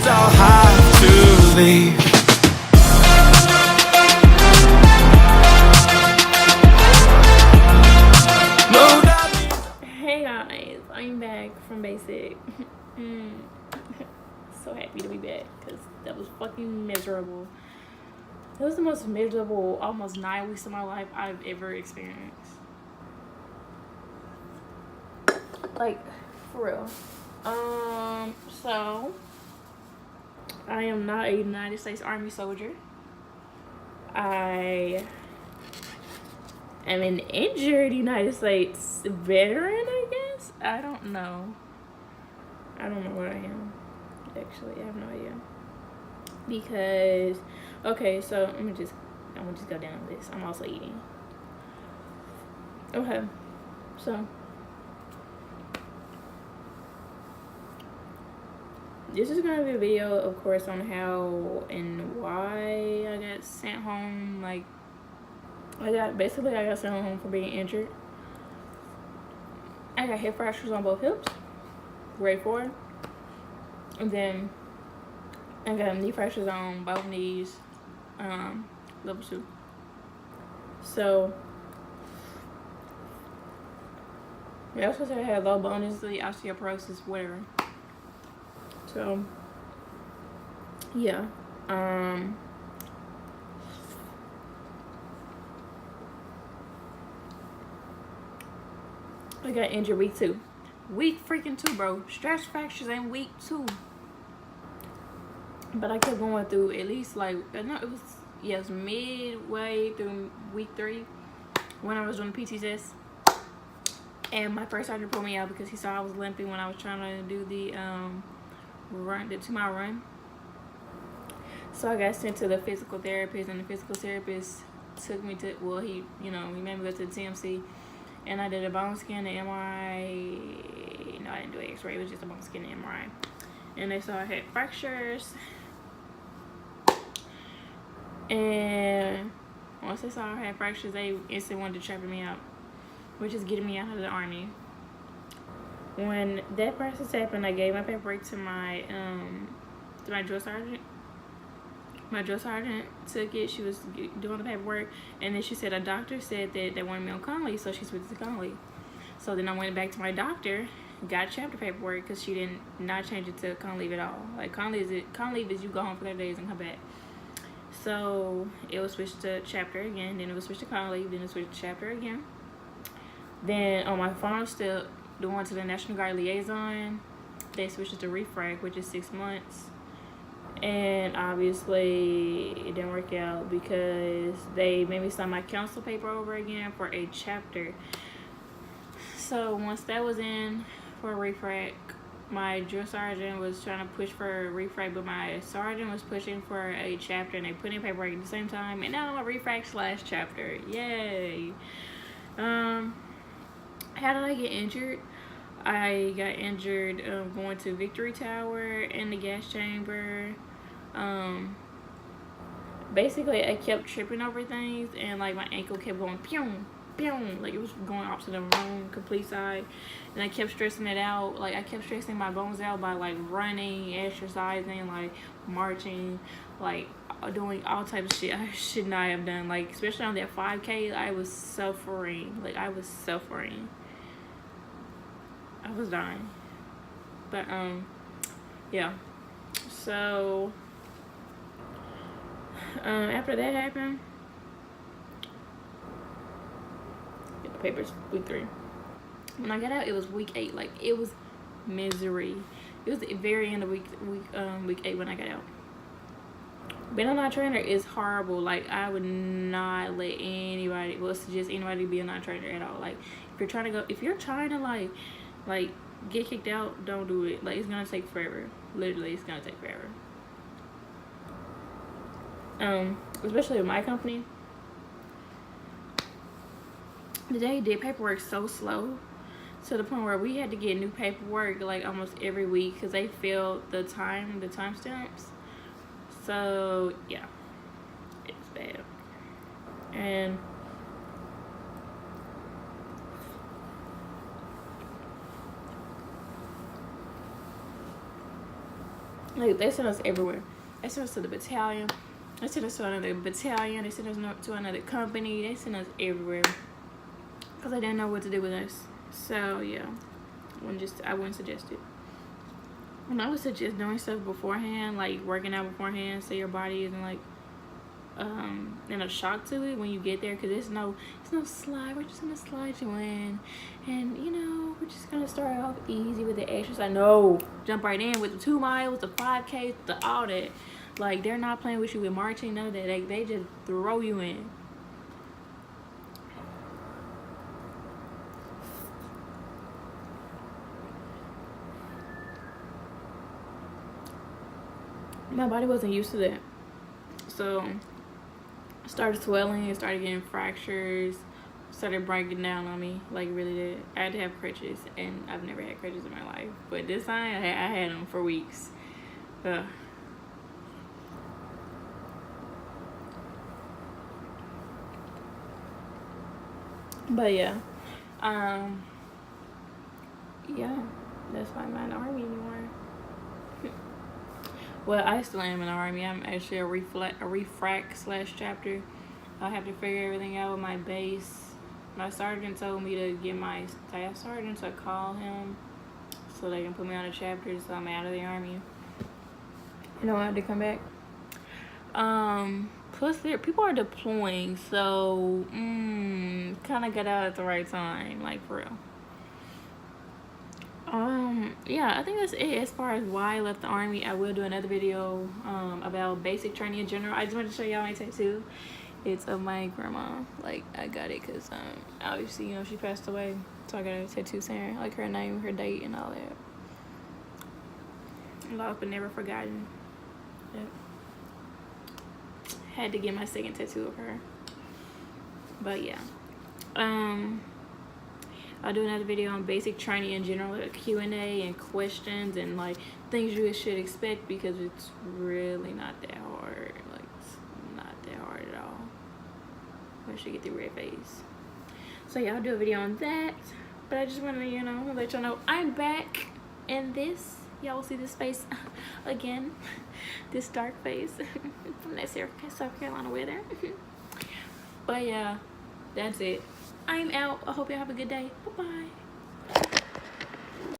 I'll have to leave. No doubt. Hey guys, I'm back from basic. So happy to be back because that was fucking miserable. It was the most miserable almost 9 weeks of my life I've ever experienced. Like, for real. So I am not a United States Army soldier. I am an injured United States veteran, I guess. I don't know what I am. Actually, I have no idea. Because, okay, so I'm gonna just go down the list. I'm also eating. Okay, so this is gonna be a video, of course, on how and why I got sent home. Like, I got sent home for being injured. I got hip fractures on both hips, grade 4, and then I got knee fractures on both knees, level 2. So I also said I had low bone density, osteoporosis, whatever. So yeah, I got injured week 2. Week freaking 2, bro. Stress fractures in week 2. But I kept going through at least like, no, it was midway through week 3 when I was doing the PT test. And my first sergeant pulled me out because he saw I was limping when I was trying to do the 2-mile run. So I got sent to the physical therapist, and the physical therapist took me to, well, he made me go to the TMC, and I did a bone scan, an MRI. No, I didn't do an X-ray. It was just a bone scan and MRI. And they saw I had fractures. And once they saw I had fractures, they instantly wanted to trap me out, which is getting me out of the Army. When that process happened, I gave my paperwork to my drill sergeant. My drill sergeant took it. She was doing the paperwork, and then she said a doctor said that they wanted me on Conley, so she switched to Conley. So then I went back to my doctor, got chapter paperwork because she did not change it to con leave at all. Like, con leave is you go home for 30 days and come back. So it was switched to chapter again, then it was switched to con leave, then it was switched to chapter again. Then on my final step, the one to the National Guard liaison, they switched it to refrac, which is 6 months. And obviously it didn't work out because they made me sign my council paper over again for a chapter. So once that was in for refrac, my drill sergeant was trying to push for refrac, but my sergeant was pushing for a chapter, and they put in paperwork at the same time, and now I'm a refrac/chapter. Yay. How did I get injured? I got injured going to Victory Tower in the gas chamber. Basically, I kept tripping over things, and like my ankle kept going pew, pew, like it was going opposite the wrong complete side, and I kept stressing it out. Like, I kept stressing my bones out by like running, exercising, like marching, like doing all types of shit I should not have done. Like, especially on that 5K, I was suffering. Like, I was suffering. I was dying. But yeah. So after that happened, get the papers, week 3. When I got out, it was week 8. Like, it was misery. It was the very end of week 8 when I got out. Being a non-trainer is horrible. Like, I would not let anybody, suggest anybody be a non-trainer at all. Like, if you're trying to like get kicked out, don't do it. Like, it's gonna take forever. Literally, it's gonna take forever. Especially with my company, they did paperwork so slow to the point where we had to get new paperwork like almost every week because they filled the timestamps. So yeah, it's bad. And Like, they sent us everywhere. They sent us to the battalion. They sent us to another battalion. They sent us to another company. They sent us everywhere. Because they didn't know what to do with us. So, yeah. I wouldn't suggest it. And I would suggest doing stuff beforehand. Like, working out beforehand. So your body isn't, like, in a shock to it when you get there. Because it's no slide. We're just going to slide you in. And, you know, we're just going to start off easy with the exercise. No. Jump right in with the 2 miles, the 5K, all that. Like, they're not playing with you with marching, none of that. They just throw you in. My body wasn't used to that. So, I started swelling, it started getting fractures, started breaking down on me, like really did. I had to have crutches, and I've never had crutches in my life. But this time, I had them for weeks. Ugh. But yeah, yeah, that's why I'm not in the army anymore. Well, I still am in the army. I'm actually a refrac/chapter. I have to figure everything out with my base. My sergeant told me to get my staff sergeant to call him so they can put me on a chapter so I'm out of the army. You know, I had to come back. Plus, people are deploying, so kind of got out at the right time, like for real. Yeah, I think that's it as far as why I left the army. I will do another video about basic training in general. I just wanted to show y'all my tattoo. It's of my grandma. Like, I got it because obviously, you know, she passed away, so I got a tattoo saying like her name, her date, and all that. Loved but never forgotten. Yep. Had to get my second tattoo of her. But yeah, I'll do another video on basic training in general, like Q&A and questions and like things you should expect, because it's really not that hard. Like, it's not that hard at all. Once you get the red face. So yeah, I'll do a video on that. But I just want to, you know, let y'all know I'm back in this. Y'all will see this face again. This dark face from that South Carolina weather. But yeah, that's it. I'm out. I hope y'all have a good day. Bye-bye.